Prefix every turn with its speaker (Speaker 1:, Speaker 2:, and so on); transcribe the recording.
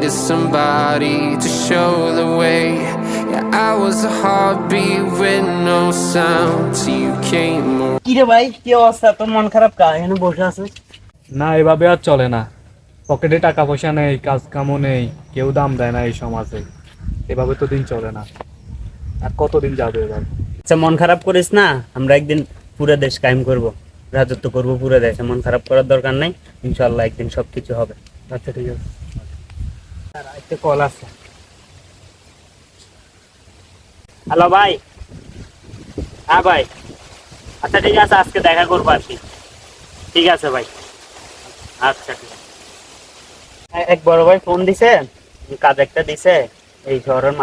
Speaker 1: needed somebody to show the way. Yeah, I was a heartbeat with no sound till you came around.
Speaker 2: কি রে ভাই, কি অবস্থা? তোর মন খারাপ কা? এখানে বসে আছিস?
Speaker 3: না, এভাবে আর চলে না। পকেটে টাকা পয়সা নেই, কাজ কামও নেই, কেউ দাম দেয় না এই সমাজে। এভাবে তো দিন চলে না। আর কতদিন যাবে এবার?
Speaker 2: আচ্ছা, মন খারাপ করিস না। আমরা একদিন পুরো দেশ কায়েম করব, রাজত্ব করব পুরো দেশে। মন খারাপ করার দরকার নাই, ইনশাআল্লাহ একদিন সবকিছু হবে।
Speaker 3: আচ্ছা, ঠিক আছে। আর একটা কল আছে।
Speaker 2: হ্যালো ভাই। হ্যাঁ ভাই, আচ্ছা ঠিক আছে, আজকে দেখা করবো আর কি। ঠিক আছে ভাই, আচ্ছা ঠিক আছে। এক বড় ভাই ফোন দিছে, কাজ একটা দিছে, এই শহরের